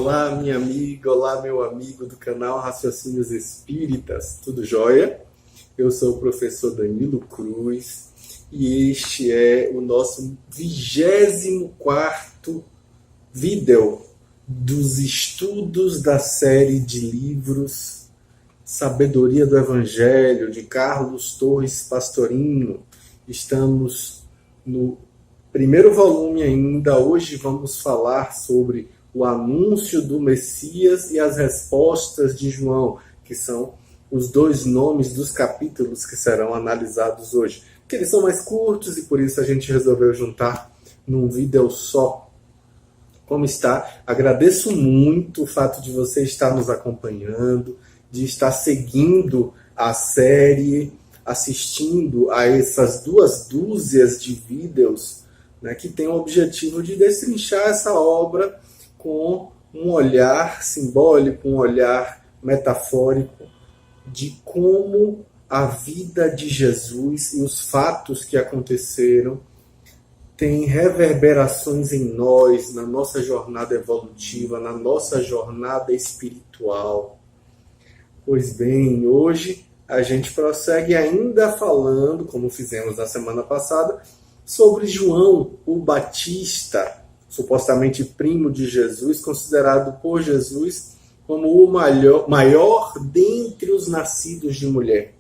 Olá, minha amiga, olá, meu amigo do canal Raciocínios Espíritas, tudo jóia? Eu sou o professor Danilo Cruz e este é o nosso 24º vídeo dos estudos da série de livros Sabedoria do Evangelho, de Carlos Torres Pastorino. Estamos no primeiro volume ainda. Hoje vamos falar sobre o anúncio do Messias e as respostas de João, que são os dois nomes dos capítulos que serão analisados hoje. Porque eles são mais curtos e por isso a gente resolveu juntar num vídeo só. Como está? Agradeço muito o fato de você estar nos acompanhando, de estar seguindo a série, assistindo a essas 2 dúzias de vídeos, né, que tem o objetivo de destrinchar essa obra com um olhar simbólico, um olhar metafórico de como a vida de Jesus e os fatos que aconteceram têm reverberações em nós, na nossa jornada evolutiva, na nossa jornada espiritual. Pois bem, hoje a gente prossegue ainda falando, como fizemos na semana passada, sobre João o Batista, supostamente primo de Jesus, considerado por Jesus como o maior dentre os nascidos de mulher,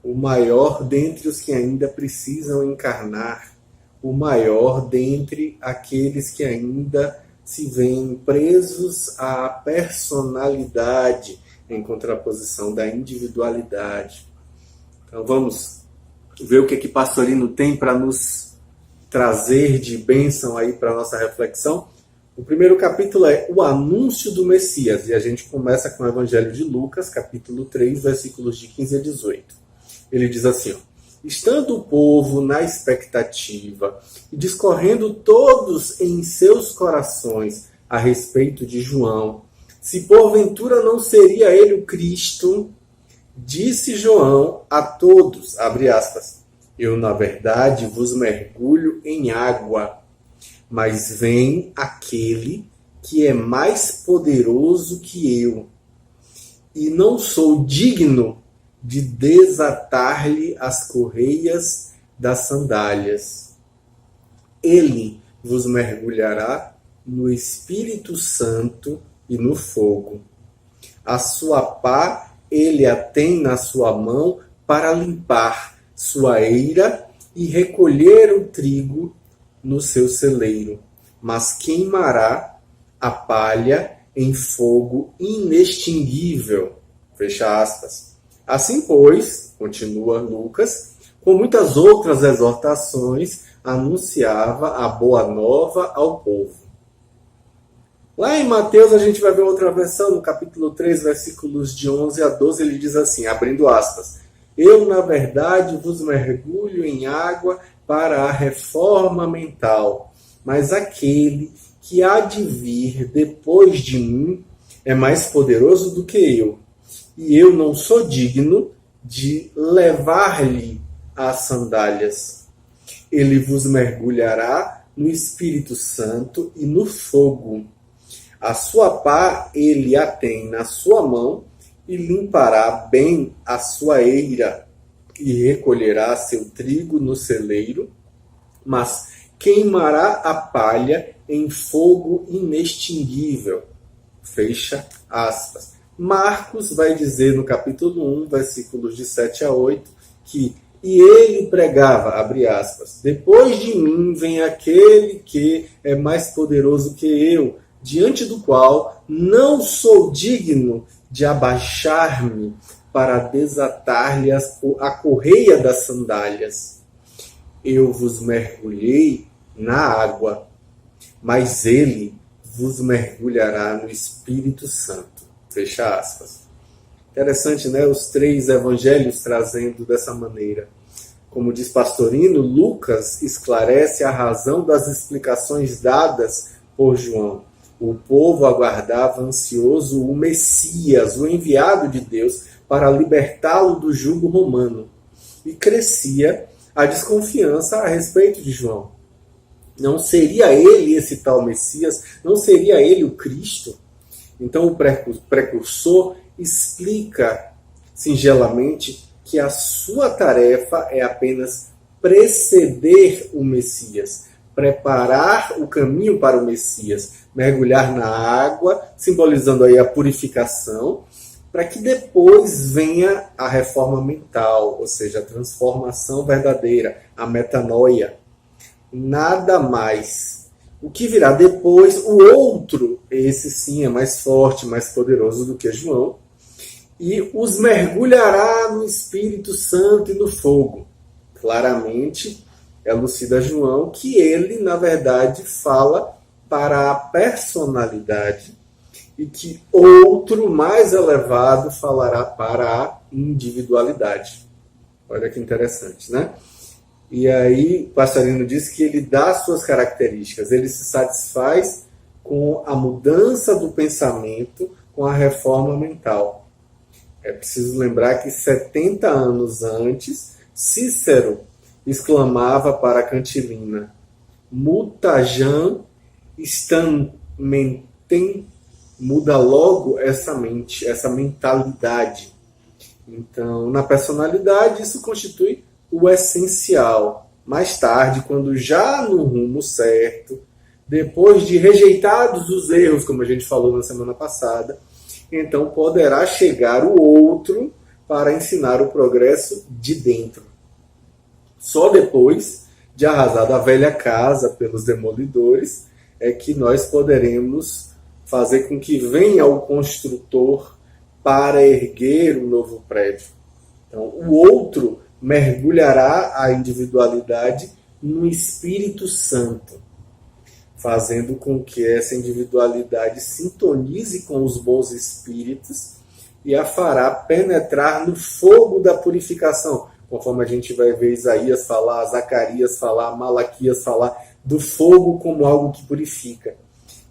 o maior dentre os que ainda precisam encarnar, o maior dentre aqueles que ainda se veem presos à personalidade, em contraposição da individualidade. Então vamos ver o que Pastorino tem para nos trazer de bênção aí para a nossa reflexão. O primeiro capítulo é o anúncio do Messias, e a gente começa com o Evangelho de Lucas, capítulo 3, versículos de 15 a 18. Ele diz assim: estando o povo na expectativa e discorrendo todos em seus corações a respeito de João, se porventura não seria ele o Cristo, disse João a todos, abre aspas, eu na verdade vos mergulho em água, mas vem aquele que é mais poderoso que eu, e não sou digno de desatar-lhe as correias das sandálias. Ele vos mergulhará no Espírito Santo e no fogo. A sua pá ele a tem na sua mão para limpar sua eira e recolher o trigo no seu celeiro, mas queimará a palha em fogo inextinguível. Fecha aspas. Assim, pois, continua Lucas, com muitas outras exortações, anunciava a boa nova ao povo. Lá em Mateus a gente vai ver outra versão, no capítulo 3, versículos de 11 a 12, ele diz assim, abrindo aspas, eu, na verdade, vos mergulho em água para a reforma mental, mas aquele que há de vir depois de mim é mais poderoso do que eu, e eu não sou digno de levar-lhe as sandálias. Ele vos mergulhará no Espírito Santo e no fogo. A sua pá ele a tem na sua mão e limpará bem a sua eira e recolherá seu trigo no celeiro, mas queimará a palha em fogo inextinguível. Fecha aspas. Marcos vai dizer no capítulo 1, versículos de 7 a 8, que e ele pregava, abre aspas, depois de mim vem aquele que é mais poderoso que eu, diante do qual não sou digno de abaixar-me para desatar-lhe a correia das sandálias. Eu vos mergulhei na água, mas ele vos mergulhará no Espírito Santo. Fecha aspas. Interessante, né? Os 3 evangelhos trazendo dessa maneira. Como diz Pastorino, Lucas esclarece a razão das explicações dadas por João. O povo aguardava ansioso o Messias, o enviado de Deus, para libertá-lo do jugo romano. E crescia a desconfiança a respeito de João. Não seria ele esse tal Messias? Não seria ele o Cristo? Então o precursor explica singelamente que a sua tarefa é apenas preceder o Messias, preparar o caminho para o Messias, mergulhar na água, simbolizando aí a purificação, para que depois venha a reforma mental, ou seja, a transformação verdadeira, a metanoia. Nada mais. O que virá depois, o outro, esse sim é mais forte, mais poderoso do que João, e os mergulhará no Espírito Santo e no fogo. Claramente, elucida João que ele, na verdade, fala para a personalidade e que outro mais elevado falará para a individualidade. Olha que interessante, né? E aí, Pastorino diz que ele dá suas características, ele se satisfaz com a mudança do pensamento, com a reforma mental. É preciso lembrar que 70 anos antes, Cícero exclamava para Cantilina: Mutajan mentem, muda logo essa mente, essa mentalidade. Então, na personalidade, isso constitui o essencial. Mais tarde, quando já no rumo certo, depois de rejeitados os erros, como a gente falou na semana passada, então poderá chegar o outro para ensinar o progresso de dentro. Só depois de arrasada a velha casa pelos demolidores é que nós poderemos fazer com que venha o construtor para erguer um novo prédio. Então, o outro mergulhará a individualidade no Espírito Santo, fazendo com que essa individualidade sintonize com os bons espíritos e a fará penetrar no fogo da purificação, conforme a gente vai ver Isaías falar, Zacarias falar, Malaquias falar, do fogo como algo que purifica,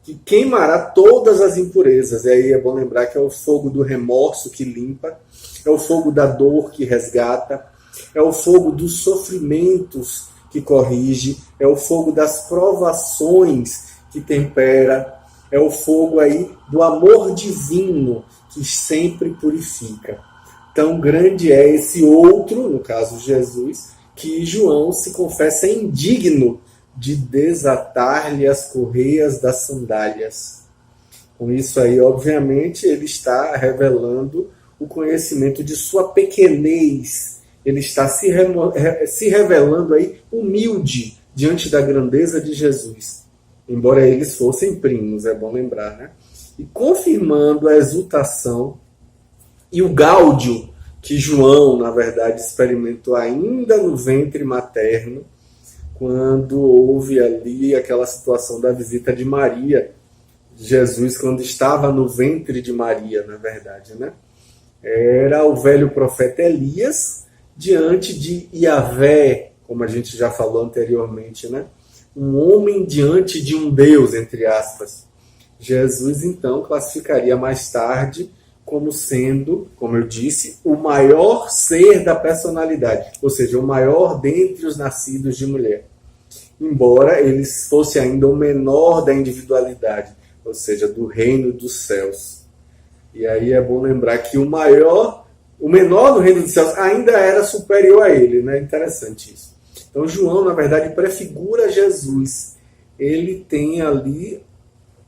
que queimará todas as impurezas. E aí é bom lembrar que é o fogo do remorso que limpa, é o fogo da dor que resgata, é o fogo dos sofrimentos que corrige, é o fogo das provações que tempera, é o fogo aí do amor divino que sempre purifica. Tão grande é esse outro, no caso Jesus, que João se confessa indigno de desatar-lhe as correias das sandálias. Com isso aí, obviamente, ele está revelando o conhecimento de sua pequenez. Ele está se revelando aí humilde diante da grandeza de Jesus. Embora eles fossem primos, é bom lembrar, né? E confirmando a exultação e o gáudio que João, na verdade, experimentou ainda no ventre materno, quando houve ali aquela situação da visita de Maria, Jesus, quando estava no ventre de Maria, na verdade, né? Era o velho profeta Elias diante de Yahvé, como a gente já falou anteriormente, né? Um homem diante de um Deus, entre aspas. Jesus, então, classificaria mais tarde como sendo, como eu disse, o maior ser da personalidade, ou seja, o maior dentre os nascidos de mulher. Embora ele fosse ainda o menor da individualidade, ou seja, do reino dos céus. E aí é bom lembrar que o menor do reino dos céus ainda era superior a ele, né? Interessante isso. Então João, na verdade, prefigura Jesus. Ele tem ali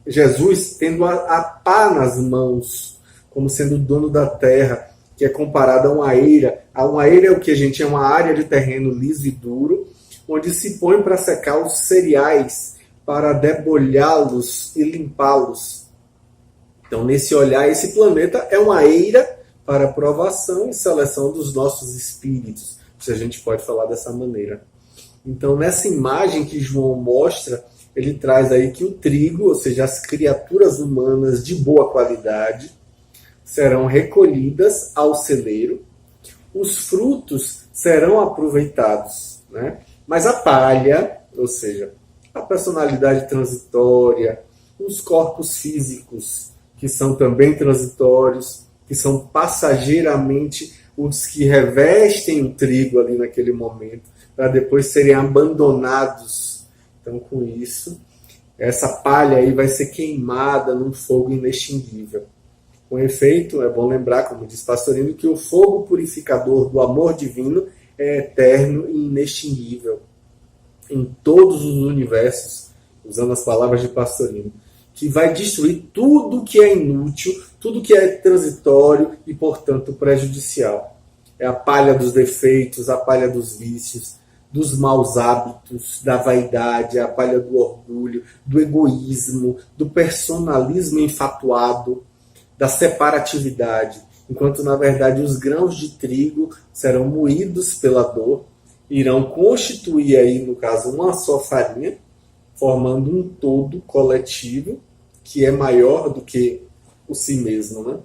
Jesus tendo a pá nas mãos, como sendo o dono da terra, que é comparado a uma eira. Uma eira é o que, gente? É uma área de terreno liso e duro, onde se põe para secar os cereais, para debulhá-los e limpá-los. Então, nesse olhar, esse planeta é uma eira para provação e seleção dos nossos espíritos, se a gente pode falar dessa maneira. Então, nessa imagem que João mostra, ele traz aí que o trigo, ou seja, as criaturas humanas de boa qualidade, serão recolhidas ao celeiro, os frutos serão aproveitados, né? Mas a palha, ou seja, a personalidade transitória, os corpos físicos, que são também transitórios, que são passageiramente os que revestem o trigo ali naquele momento, para depois serem abandonados Então, com isso, essa palha aí vai ser queimada num fogo inextinguível. Com efeito, é bom lembrar, como diz Pastorino, que o fogo purificador do amor divino é eterno e inextinguível em todos os universos, usando as palavras de Pastorino, que vai destruir tudo que é inútil, tudo que é transitório e, portanto, prejudicial. É a palha dos defeitos, a palha dos vícios, dos maus hábitos, da vaidade, a palha do orgulho, do egoísmo, do personalismo enfatuado, da separatividade, enquanto, na verdade, os grãos de trigo serão moídos pela dor, irão constituir aí, no caso, uma só farinha, formando um todo coletivo que é maior do que o si mesmo, né?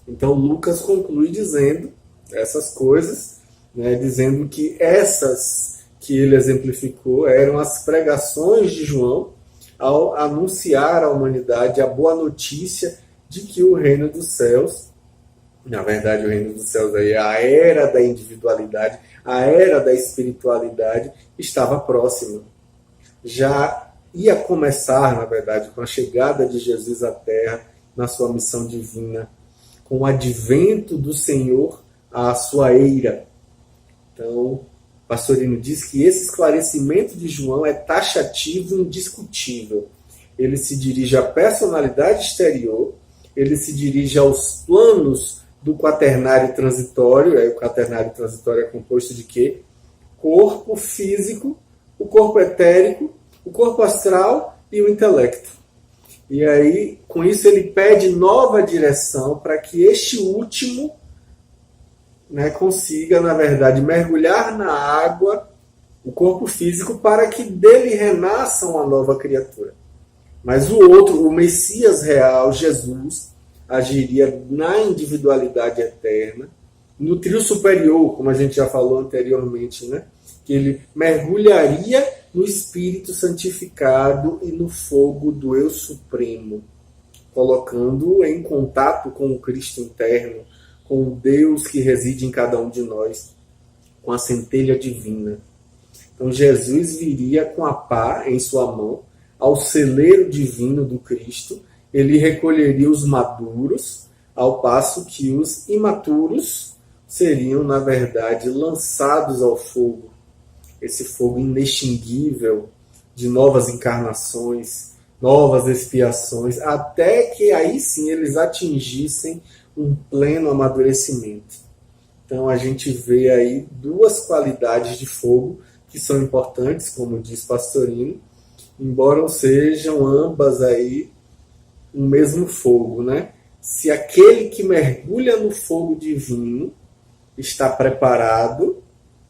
Então, Lucas conclui dizendo essas coisas, né, dizendo que essas que ele exemplificou eram as pregações de João ao anunciar à humanidade a boa notícia de que o reino dos céus, na verdade o reino dos céus aí é a era da individualidade, a era da espiritualidade, estava próxima. Já ia começar, na verdade, com a chegada de Jesus à Terra, na sua missão divina, com o advento do Senhor à sua eira. Então, Pastorino diz que esse esclarecimento de João é taxativo e indiscutível. Ele se dirige à personalidade exterior, ele se dirige aos planos do quaternário transitório. Aí o quaternário transitório é composto de quê? Corpo físico, o corpo etérico, o corpo astral e o intelecto. E aí, com isso, ele pede nova direção para que este último, né, consiga, na verdade, mergulhar na água, o corpo físico, para que dele renasça uma nova criatura. Mas o outro, o Messias real, Jesus, agiria na individualidade eterna, no trio superior, como a gente já falou anteriormente, né? Que ele mergulharia no Espírito santificado e no fogo do Eu Supremo, colocando-o em contato com o Cristo interno, com o Deus que reside em cada um de nós, com a centelha divina. Então Jesus viria com a pá em sua mão, ao celeiro divino do Cristo, ele recolheria os maduros, ao passo que os imaturos seriam, na verdade, lançados ao fogo. Esse fogo inextinguível de novas encarnações, novas expiações, até que aí sim eles atingissem um pleno amadurecimento. Então a gente vê aí duas qualidades de fogo que são importantes, como diz Pastorino, embora sejam ambas aí o mesmo fogo, né? Se aquele que mergulha no fogo divino está preparado,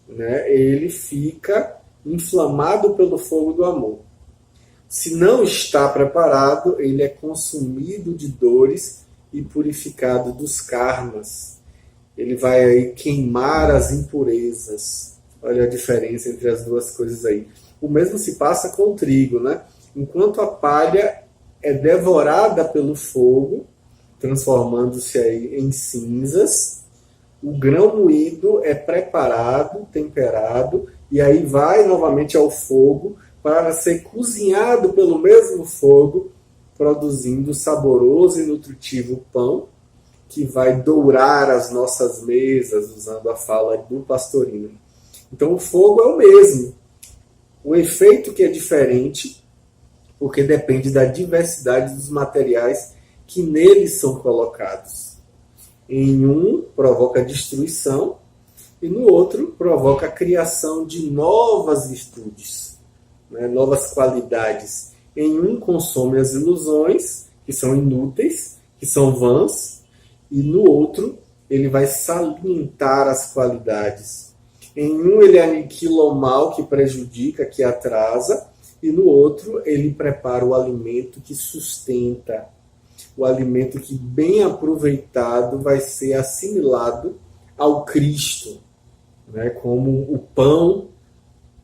né, ele fica inflamado pelo fogo do amor. Se não está preparado, ele é consumido de dores e purificado dos karmas. Ele vai aí queimar as impurezas. Olha a diferença entre as duas coisas aí. O mesmo se passa com o trigo, né? Enquanto a palha é devorada pelo fogo, transformando-se aí em cinzas, o grão moído é preparado, temperado, e aí vai novamente ao fogo para ser cozinhado pelo mesmo fogo, produzindo saboroso e nutritivo pão, que vai dourar as nossas mesas, usando a fala do Pastorino. Então o fogo é o mesmo. O efeito que é diferente, porque depende da diversidade dos materiais que neles são colocados. Em um, provoca destruição, e no outro, provoca a criação de novas virtudes, né, novas qualidades. Em um, consome as ilusões, que são inúteis, que são vãs, e no outro, ele vai salientar as qualidades. Em um, ele aniquila o mal que prejudica, que atrasa, e no outro, ele prepara o alimento que sustenta. O alimento que, bem aproveitado, vai ser assimilado ao Cristo, né? Como o pão,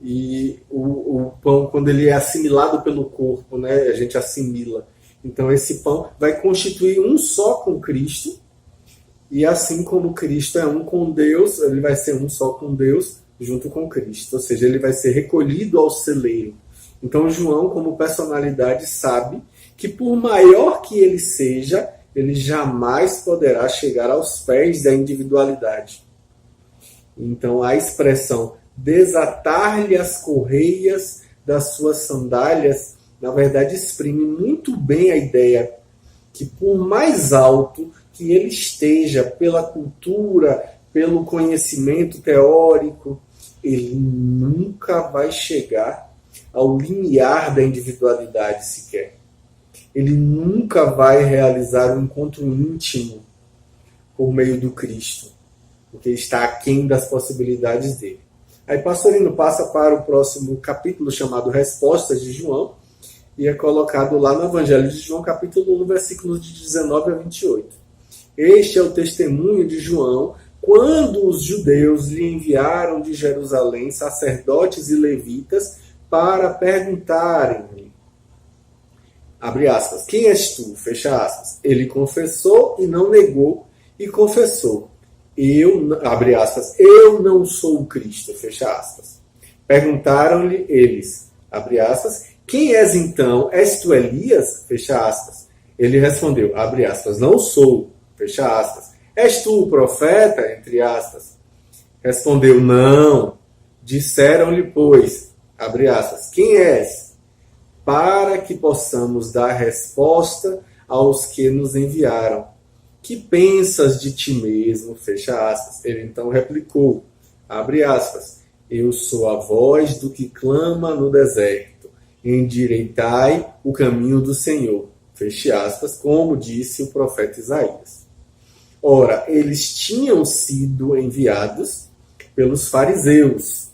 e o pão, quando ele é assimilado pelo corpo, né? A gente assimila. Então, esse pão vai constituir um só com Cristo, e assim como Cristo é um com Deus, ele vai ser um só com Deus, junto com Cristo. Ou seja, ele vai ser recolhido ao celeiro. Então João, como personalidade, sabe que por maior que ele seja, ele jamais poderá chegar aos pés da individualidade. Então a expressão desatar-lhe as correias das suas sandálias, na verdade, exprime muito bem a ideia que por mais alto que ele esteja pela cultura, pelo conhecimento teórico, ele nunca vai chegar ao limiar da individualidade sequer. Ele nunca vai realizar um encontro íntimo por meio do Cristo, porque está aquém das possibilidades dele. Aí Pastorino passa para o próximo capítulo, chamado Respostas de João, e é colocado lá no Evangelho de João, capítulo 1, versículos de 19 a 28. Este é o testemunho de João, quando os judeus lhe enviaram de Jerusalém sacerdotes e levitas para perguntarem-lhe, abre aspas, quem és tu? Fecha aspas. Ele confessou e não negou, e confessou, abre aspas, eu não sou o Cristo, fecha aspas. Perguntaram-lhe eles, abre aspas, quem és então? És tu Elias? Fecha aspas. Ele respondeu, abre aspas, não sou, fecha aspas. És tu o profeta? Entre aspas. Respondeu, não. Disseram-lhe, pois, abre aspas, quem és? Para que possamos dar resposta aos que nos enviaram. Que pensas de ti mesmo? Fecha aspas. Ele então replicou, abre aspas, eu sou a voz do que clama no deserto. Endireitai o caminho do Senhor. Fecha aspas, como disse o profeta Isaías. Ora, eles tinham sido enviados pelos fariseus.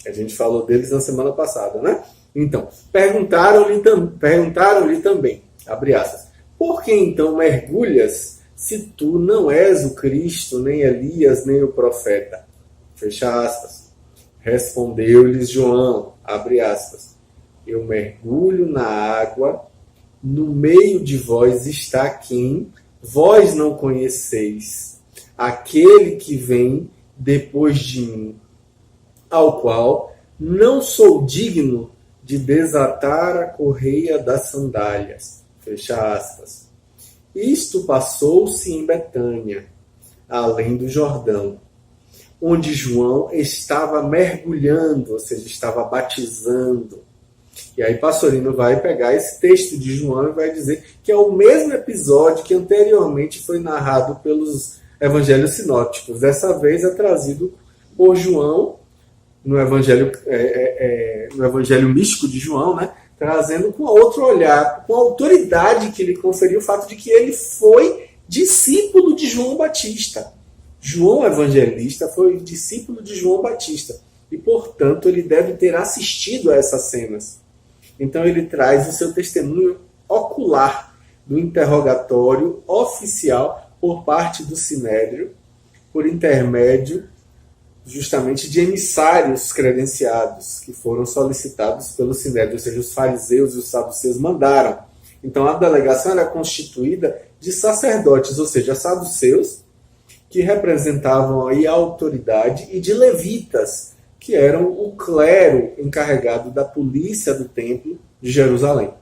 A gente falou deles na semana passada, né? Então, perguntaram-lhe também, abre aspas, por que então mergulhas se tu não és o Cristo, nem Elias, nem o profeta? Fecha aspas. Respondeu-lhes João, abre aspas, eu mergulho na água, no meio de vós está quem vós não conheceis, aquele que vem depois de mim, ao qual não sou digno de desatar a correia das sandálias. Fecha aspas. Isto passou-se em Betânia, além do Jordão, onde João estava mergulhando, ou seja, estava batizando. E aí Pastorino vai pegar esse texto de João e vai dizer que é o mesmo episódio que anteriormente foi narrado pelos evangelhos sinópticos. Dessa vez é trazido por João no evangelho místico de João, né? Trazendo com outro olhar, com a autoridade que lhe conferiu o fato de que ele foi discípulo de João Batista. João Evangelista foi discípulo de João Batista e, portanto, ele deve ter assistido a essas cenas. Então ele traz o seu testemunho ocular do interrogatório oficial por parte do Sinédrio, por intermédio justamente de emissários credenciados que foram solicitados pelo Sinédrio, ou seja, os fariseus e os saduceus mandaram. Então a delegação era constituída de sacerdotes, ou seja, saduceus, que representavam aí a autoridade, e de levitas, que eram o clero encarregado da polícia do templo de Jerusalém.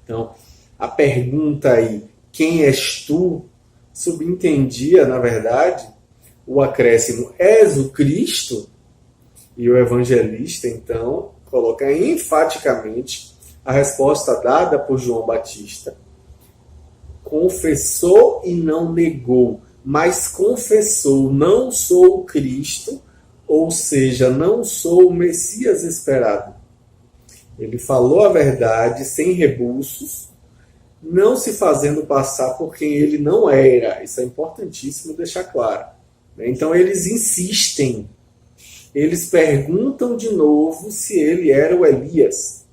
Então, a pergunta aí, quem és tu? Subentendia, na verdade, o acréscimo, és o Cristo? E o evangelista, então, coloca enfaticamente a resposta dada por João Batista. Confessou e não negou, mas confessou, não sou o Cristo, ou seja, não sou o Messias esperado. Ele falou a verdade sem rebuços, não se fazendo passar por quem ele não era. Isso é importantíssimo deixar claro. Então eles insistem, eles perguntam de novo se ele era o Elias.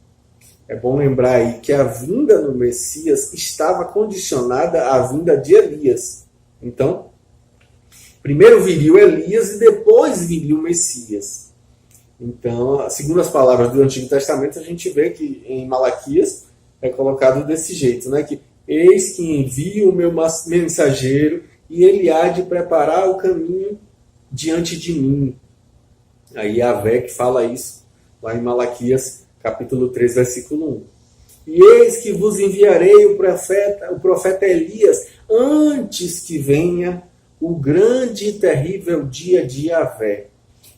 É bom lembrar aí que a vinda do Messias estava condicionada à vinda de Elias. Então, primeiro viria o Elias e depois viria o Messias. Então, segundo as palavras do Antigo Testamento, a gente vê que em Malaquias é colocado desse jeito, né? Que eis que envio o meu mensageiro e ele há de preparar o caminho diante de mim. Aí Yahvé que fala isso lá em Malaquias capítulo 3, versículo 1. E eis que vos enviarei o profeta Elias, antes que venha o grande e terrível dia de Yahvé.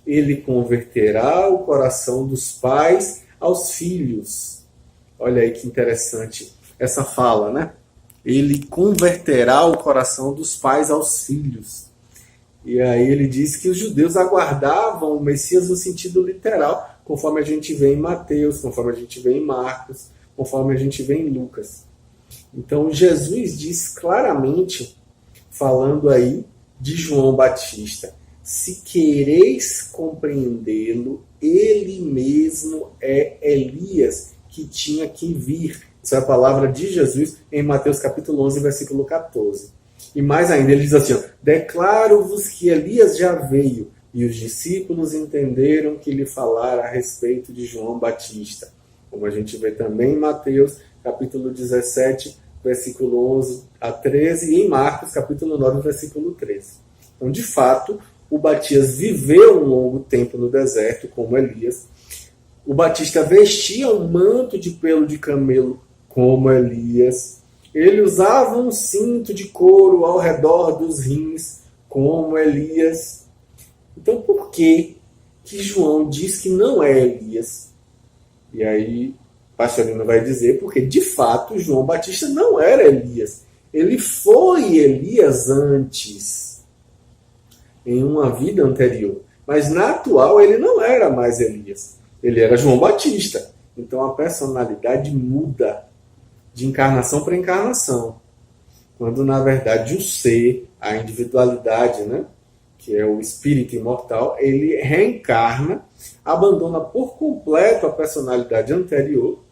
Ele converterá o coração dos pais aos filhos. Olha aí que interessante essa fala, né? Ele converterá o coração dos pais aos filhos. E aí ele diz que os judeus aguardavam o Messias no sentido literal, conforme a gente vê em Mateus, conforme a gente vê em Marcos, conforme a gente vê em Lucas. Então Jesus diz claramente, falando aí de João Batista, se quereis compreendê-lo, ele mesmo é Elias que tinha que vir. Essa é a palavra de Jesus em Mateus capítulo 11, versículo 14. E mais ainda, ele diz assim, declaro-vos que Elias já veio, e os discípulos entenderam que lhe falara a respeito de João Batista. Como a gente vê também em Mateus capítulo 17, versículo 11 a 13, e em Marcos capítulo 9, versículo 13. Então, de fato, o Batista viveu um longo tempo no deserto, como Elias. O Batista vestia um manto de pelo de camelo, como Elias. Ele usava um cinto de couro ao redor dos rins, como Elias. Então, por que João diz que não é Elias? E aí, Pastorino vai dizer, porque de fato João Batista não era Elias. Ele foi Elias antes, em uma vida anterior. Mas na atual ele não era mais Elias. Ele era João Batista. Então a personalidade muda de encarnação para encarnação. Quando na verdade o ser, a individualidade, né, que é o espírito imortal, ele reencarna, abandona por completo a personalidade anterior,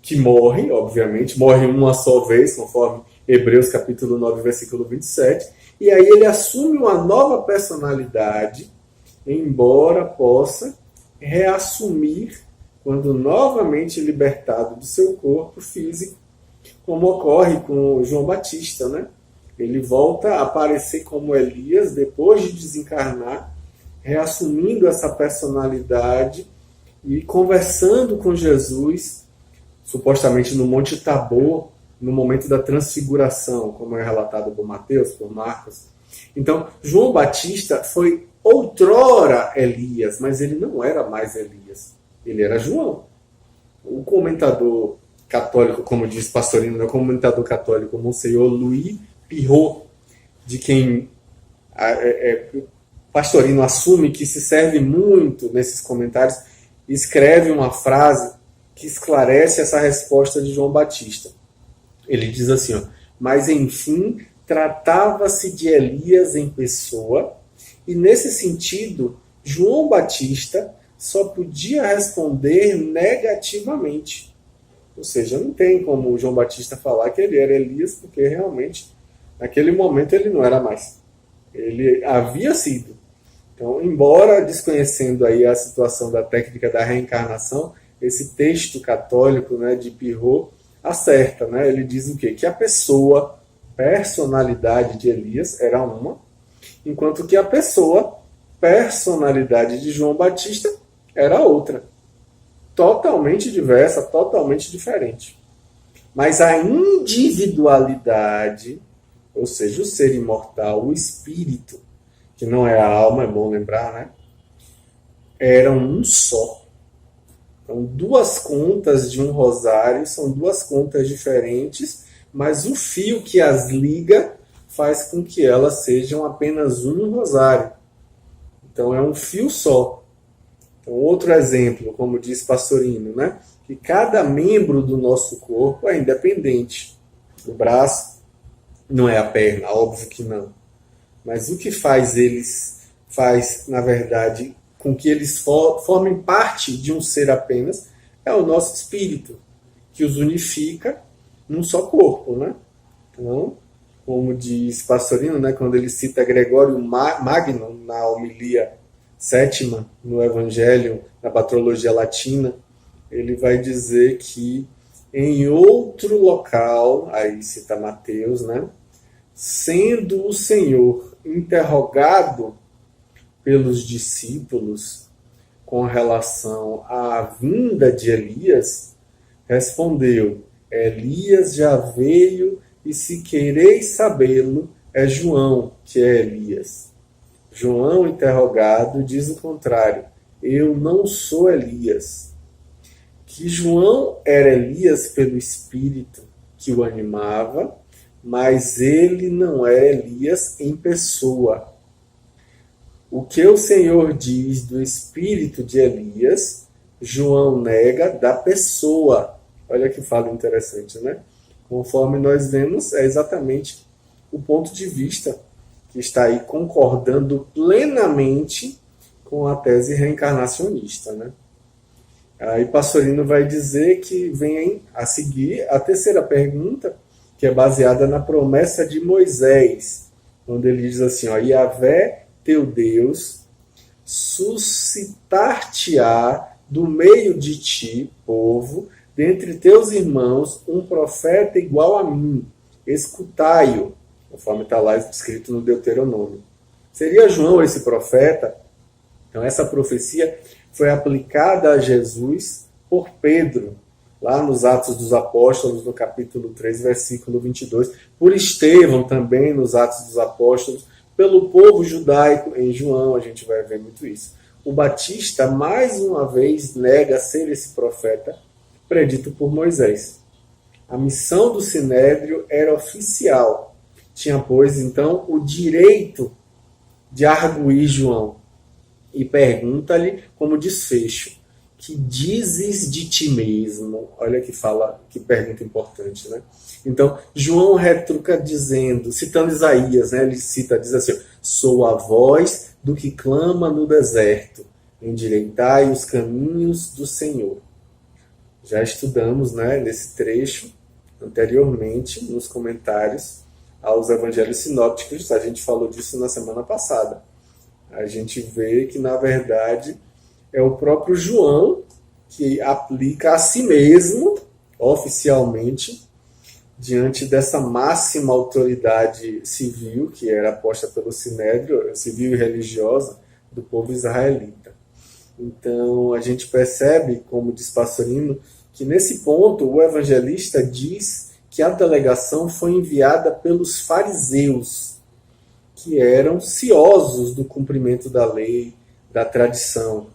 que morre, obviamente, morre uma só vez, conforme Hebreus capítulo 9, versículo 27, e aí ele assume uma nova personalidade, embora possa reassumir quando novamente libertado do seu corpo físico, como ocorre com João Batista, né? Ele volta a aparecer como Elias depois de desencarnar, reassumindo essa personalidade e conversando com Jesus, supostamente no Monte Tabor, no momento da transfiguração, como é relatado por Mateus, por Marcos. Então, João Batista foi outrora Elias, mas ele não era mais Elias. Ele era João. O comentador católico, como diz Pastorino, o comentador católico Monsenhor Louis Pirot, de quem Pastorino assume que se serve muito nesses comentários, escreve uma frase que esclarece essa resposta de João Batista. Ele diz assim, mas enfim, tratava-se de Elias em pessoa, e nesse sentido, João Batista só podia responder negativamente. Ou seja, não tem como João Batista falar que ele era Elias, porque realmente, naquele momento, ele não era mais. Ele havia sido. Então, embora desconhecendo aí a situação da técnica da reencarnação, esse texto católico, né, de Pirot acerta, né? Ele diz o quê? Que a pessoa, personalidade de Elias era uma, enquanto que a pessoa, personalidade de João Batista era outra. Totalmente diversa, totalmente diferente. Mas a individualidade, ou seja, o ser imortal, o espírito, que não é a alma, é bom lembrar, né? Eram um só. Então, duas contas de um rosário são duas contas diferentes, mas o fio que as liga faz com que elas sejam apenas um rosário. Então, é um fio só. Então, outro exemplo, como diz Pastorino, né? Que cada membro do nosso corpo é independente. O braço não é a perna, óbvio que não. Mas o que faz na verdade, com que eles formem parte de um ser apenas, é o nosso espírito, que os unifica num só corpo, né? Então, como diz Pastorino, né, quando ele cita Gregório Magno na homilia 7ª, no Evangelho, na Patrologia Latina, ele vai dizer que em outro local, aí cita Mateus, né, sendo o Senhor interrogado pelos discípulos com relação à vinda de Elias, respondeu: Elias já veio, e se quereis sabê-lo, é João, que é Elias. João, interrogado, diz o contrário: eu não sou Elias. Que João era Elias pelo Espírito que o animava, mas ele não é Elias em pessoa. O que o Senhor diz do espírito de Elias, João nega da pessoa. Olha que fala interessante, né? Conforme nós vemos, é exatamente o ponto de vista que está aí concordando plenamente com a tese reencarnacionista, né? Aí Pastorino vai dizer que vem a seguir a terceira pergunta, que é baseada na promessa de Moisés, onde ele diz assim, ó, Yahvé, teu Deus, suscitar-te-á do meio de ti, povo, dentre teus irmãos, um profeta igual a mim. Escutai-o, conforme está lá escrito no Deuteronômio. Seria João esse profeta? Então essa profecia foi aplicada a Jesus por Pedro, lá nos Atos dos Apóstolos, no capítulo 3, versículo 22, por Estevão também, nos Atos dos Apóstolos, pelo povo judaico, em João, a gente vai ver muito isso. O Batista, mais uma vez, nega ser esse profeta predito por Moisés. A missão do Sinédrio era oficial. Tinha, pois, então, o direito de arguir João. E pergunta-lhe como desfecho, que dizes de ti mesmo? Olha que pergunta importante, né? Então, João retruca dizendo, citando Isaías, né? Ele diz assim, sou a voz do que clama no deserto, endireitai os caminhos do Senhor. Já estudamos, né, nesse trecho anteriormente, nos comentários aos evangelhos sinópticos, a gente falou disso na semana passada. A gente vê que, na verdade, é o próprio João que aplica a si mesmo, oficialmente, diante dessa máxima autoridade civil, que era posta pelo Sinédrio, civil e religiosa, do povo israelita. Então, a gente percebe, como diz Pastorino, que nesse ponto o evangelista diz que a delegação foi enviada pelos fariseus, que eram ciosos do cumprimento da lei, da tradição.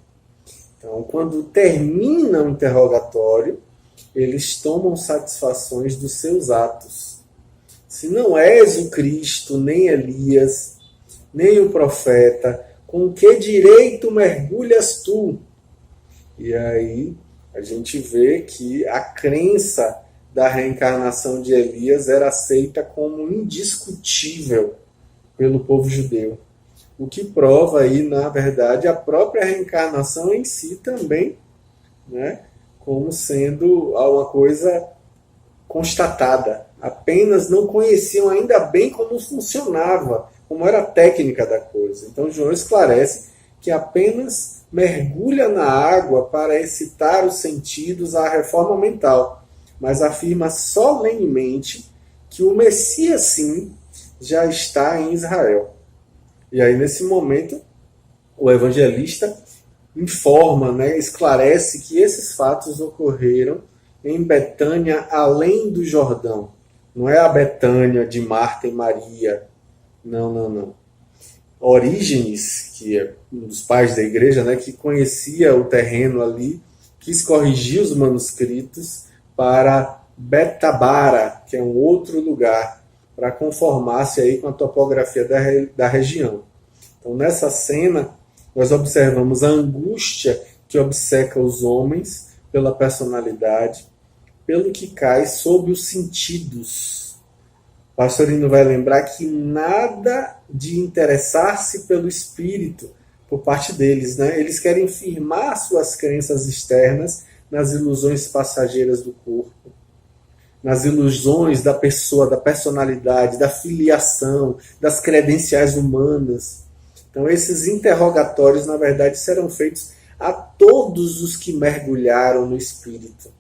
Então, quando termina o interrogatório, eles tomam satisfações dos seus atos. Se não és o Cristo, nem Elias, nem o profeta, com que direito mergulhas tu? E aí a gente vê que a crença da reencarnação de Elias era aceita como indiscutível pelo povo judeu. O que prova aí, na verdade, a própria reencarnação em si também, né, como sendo uma coisa constatada. Apenas não conheciam ainda bem como funcionava, como era a técnica da coisa. Então João esclarece que apenas mergulha na água para excitar os sentidos à reforma mental, mas afirma solenemente que o Messias, sim, já está em Israel. E aí, nesse momento, o evangelista informa, né, esclarece que esses fatos ocorreram em Betânia, além do Jordão. Não é a Betânia de Marta e Maria. Não. Orígenes, que é um dos pais da igreja, né, que conhecia o terreno ali, quis corrigir os manuscritos para Betabara, que é um outro lugar, para conformar-se aí com a topografia da região. Então, nessa cena, nós observamos a angústia que obceca os homens pela personalidade, pelo que cai sob os sentidos. Pastorino vai lembrar que nada de interessar-se pelo espírito por parte deles, né? Eles querem firmar suas crenças externas nas ilusões passageiras do corpo, nas ilusões da pessoa, da personalidade, da filiação, das credenciais humanas. Então, esses interrogatórios, na verdade, serão feitos a todos os que mergulharam no espírito.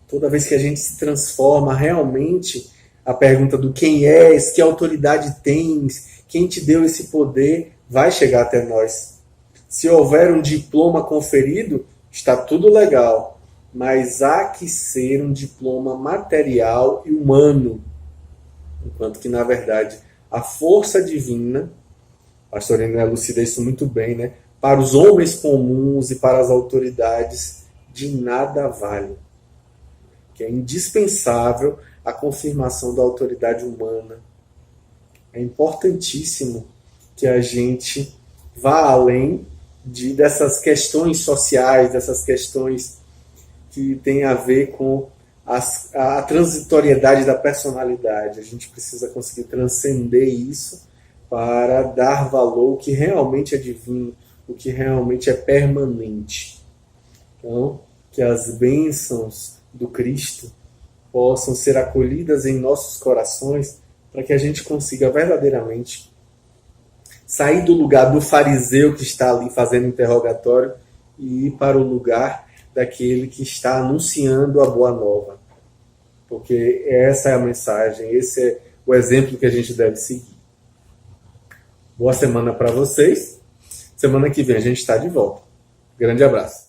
Toda vez que a gente se transforma realmente, a pergunta do quem és, que autoridade tens, quem te deu esse poder, vai chegar até nós. Se houver um diploma conferido, está tudo legal, mas há que ser um diploma material e humano, enquanto que, na verdade, a força divina, a pastor René elucida isso muito bem, né? Para os homens comuns e para as autoridades, de nada vale. Que é indispensável a confirmação da autoridade humana. É importantíssimo que a gente vá além dessas questões sociais, dessas questões que têm a ver com a transitoriedade da personalidade. A gente precisa conseguir transcender isso para dar valor ao que realmente é divino, o que realmente é permanente. Então, que as bênçãos do Cristo possam ser acolhidas em nossos corações para que a gente consiga verdadeiramente sair do lugar do fariseu que está ali fazendo interrogatório e ir para o lugar daquele que está anunciando a boa nova. Porque essa é a mensagem, esse é o exemplo que a gente deve seguir. Boa semana para vocês. Semana que vem a gente está de volta. Grande abraço.